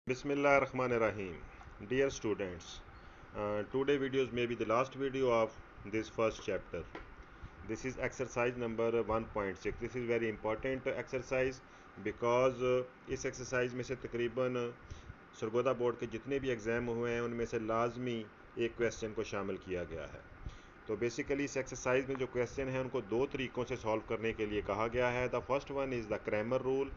Bismillahirrahmanirrahim. Dear students, today videos may be the last video of this first chapter. This is exercise number 1.6. This is very important exercise because इस exercise में से तकरीबन Sargodha board के जितने भी exam हुए हैं उनमें से लाजमी एक क्वेश्चन को शामिल किया गया है। तो बेसिकली इस एक्सरसाइज में जो क्वेश्चन है उनको दो तरीक़ों से सॉल्व करने के लिए कहा गया है। The first one is the Cramer rule,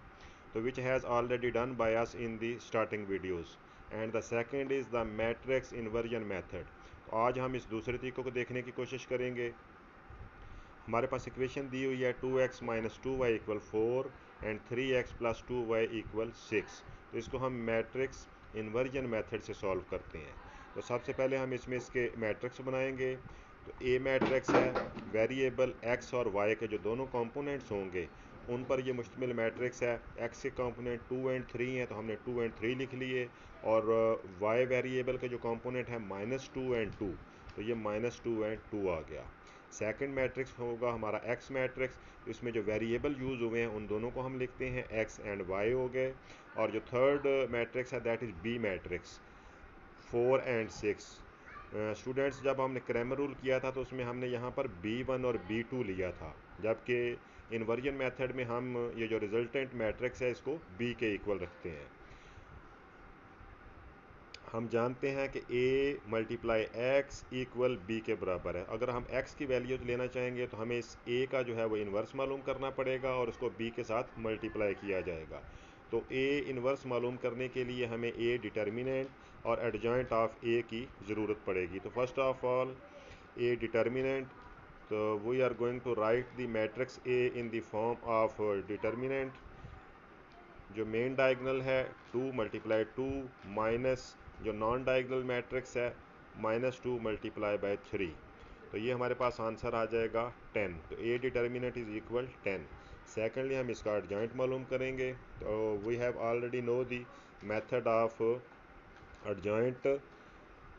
तो which has already done by us in the starting videos, and the second is the matrix inversion method। तो आज हम इस दूसरे तरीके को देखने की कोशिश करेंगे। हमारे पास इक्वेशन दी हुई है 2x minus 2y equal 4 and 3x plus 2y equal 6। तो इसको हम मैट्रिक्स इन्वर्जन मेथड से सॉल्व करते हैं। तो सबसे पहले हम इसमें इसके मैट्रिक्स बनाएंगे। तो ए मैट्रिक्स है, वेरिएबल x और y के जो दोनों कंपोनेंट्स होंगे उन पर ये मुश्तमिल मैट्रिक्स है। x के कंपोनेंट 2 एंड 3 हैं तो हमने 2 एंड 3 लिख लिए, और y वेरिएबल के जो कंपोनेंट है -2 एंड 2, तो ये -2 एंड 2 आ गया। सेकंड मैट्रिक्स होगा हमारा x मैट्रिक्स, इसमें जो वेरिएबल यूज़ हुए हैं उन दोनों को हम लिखते हैं x एंड y हो गए। और जो थर्ड मैट्रिक्स है that is b matrix, 4 and 6। Students, जब हमने क्रैमर रूल किया था तो उसमें हमने यहाँ पर b1 और b2 लिया था, जबकि इन्वर्जन मेथड में हम ये जो रिजल्टेंट मैट्रिक्स है इसको b के इक्वल रखते हैं। हम जानते हैं कि a multiply x equal b के बराबर है। अगर हम x की वैल्यूज लेना चाहेंगे तो हमें इस a का जो है वो इन्वर्स मालूम करना पड़ेगा और उसको b के साथ मल्टीप्लाई किया जाएगा। तो a इन्वर्स मालूम करने के लिए हमें a डिटर्मिनेंट और एडजॉइंट ऑफ a की ज़रूरत पड़ेगी। तो first of all a determinant, तो we are going to write the matrix a in the form of determinant. जो मेन डायगनल है 2 मल्टीप्लाई 2 माइनस जो नॉन डायगनल मैट्रिक्स है -2 मल्टीप्लाई बाय 3, तो ये हमारे पास आंसर आ जाएगा 10। तो A determinant is equal 10। Secondly हम इसका एडजॉइंट मालूम करेंगे। तो we have already know the method of adjoint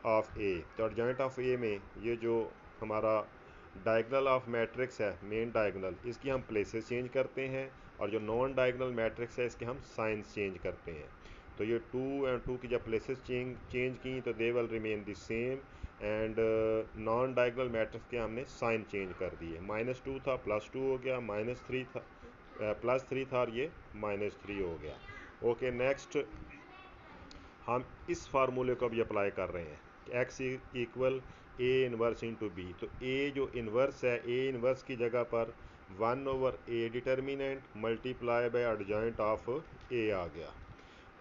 of A. तो एडजॉइंट ऑफ ए में ये जो हमारा डायगनल ऑफ मैट्रिक्स है मेन डायगनल, इसकी हम प्लेसेस चेंज करते हैं, और जो नॉन डायगनल मैट्रिक्स है इसके हम साइंस चेंज करते हैं। तो ये 2 एंड 2 की जब प्लेसेस चेंज की तो they will remain the same, and non diagonal matrix के हमने साइन चेंज कर दिए। -2 था +2 हो गया, -3 था +3 था और ये -3 हो गया। ओके, नेक्स्ट हम इस फार्मूले को भी अप्लाई कर रहे हैं कि x equal A inverse into B. तो ए जो इन्वर्स है, ए इन्वर्स की जगह पर 1/a determinant multiply by adjoint of A आ गया।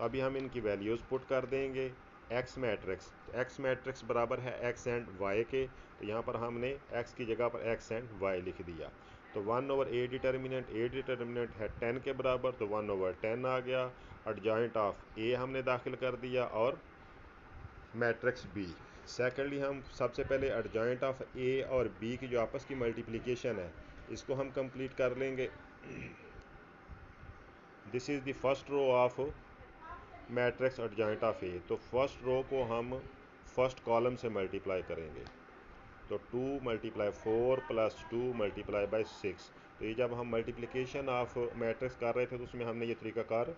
अभी हम इनकी वैल्यूज़ पुट कर देंगे। एक्स मैट्रिक्स, तो एक्स मैट्रिक्स बराबर है एक्स एंड वाई के, तो यहाँ पर हमने एक्स की जगह पर एक्स एंड वाई लिख दिया। तो 1/a डिटर्मिनेंट, ए डिटर्मिनेंट है 10 के बराबर, तो 1/10 आ गया। एडजॉइंट ऑफ ए हमने दाखिल कर दिया और मैट्रिक्स बी। सेकेंडली हम सबसे पहले एडजॉइंट ऑफ ए और बी की जो आपस की मल्टीप्लिकेशन है इसको हम कंप्लीट कर लेंगे। This is the first row of matrix adjoint of A. तो फर्स्ट रो को हम फर्स्ट कॉलम से मल्टीप्लाई करेंगे। तो 2 मल्टीप्लाई 4 प्लस 2 मल्टीप्लाई बाई 6। तो ये जब हम मल्टीप्लिकेशन ऑफ मैट्रिक्स कर रहे थे तो उसमें हमने ये तरीकाकार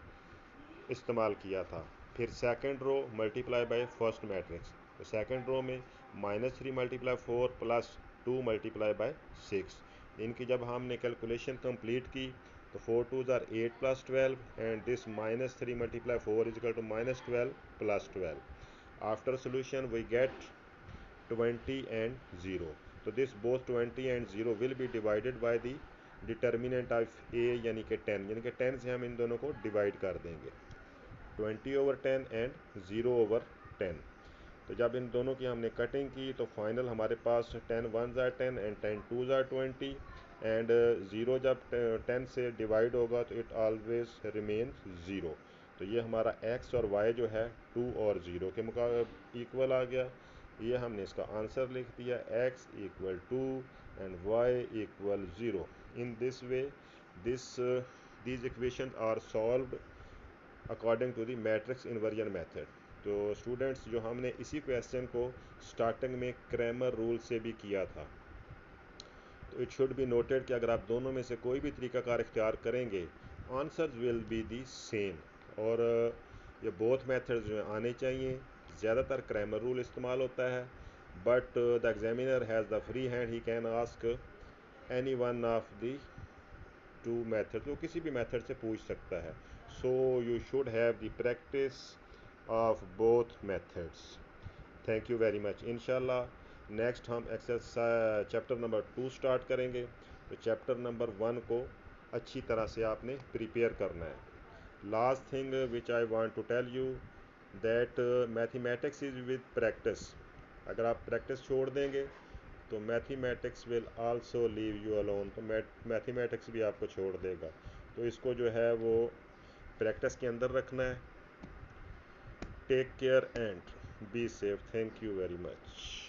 इस्तेमाल किया था। फिर second row multiply by first matrix, तो सेकंड रो में -3 मल्टीप्लाई 4 प्लस 2 मल्टीप्लाई बाय 6। इनकी जब हमने कैलकुलेशन कंप्लीट की तो 4 2s are 8 plus 12, and this -3 multiply 4 is equal to -12 plus 12। After solution we get 20 and 0। तो this both 20 and 0 will be divided by the determinant of A यानी कि 10, यानी कि 10 से हम इन दोनों को डिवाइड कर देंगे। 20/10 एंड 0/10। तो जब इन दोनों की हमने कटिंग की तो फाइनल हमारे पास 10 1s are 10 and 10 2s are 20, and 0 जब 10 से डिवाइड होगा तो इट ऑलवेज रिमेन 0। तो ये हमारा x और y जो है 2 और 0 के इक्वल आ गया। ये हमने इसका आंसर लिख दिया, x equal 2 and y equal 0। In this way these equations are solved according to the matrix inversion method. तो स्टूडेंट्स, जो हमने इसी क्वेश्चन को स्टार्टिंग में क्रैमर रूल से भी किया था, तो इट शुड बी नोटेड कि अगर आप दोनों में से कोई भी तरीकाकार इख्तियार करेंगे answers will be the same. और ये बोथ मेथड्स जो हैं आने चाहिए। ज़्यादातर क्रैमर रूल इस्तेमाल होता है, but the examiner has the free hand, he can ask any one of the two method, तो किसी भी मेथड से पूछ सकता है। So you should have the practice of both methods. Thank you very much. इंशाल्लाह नेक्स्ट हम exercise chapter number 2 start करेंगे। तो चैप्टर नंबर 1 को अच्छी तरह से आपने प्रिपेयर करना है। Last thing which I want to tell you that mathematics is with practice. अगर आप प्रैक्टिस छोड़ देंगे तो mathematics will also leave you alone, तो मैथमेटिक्स भी आपको छोड़ देगा। तो इसको जो है वो प्रैक्टिस के अंदर रखना है। Take care and be safe. Thank you very much.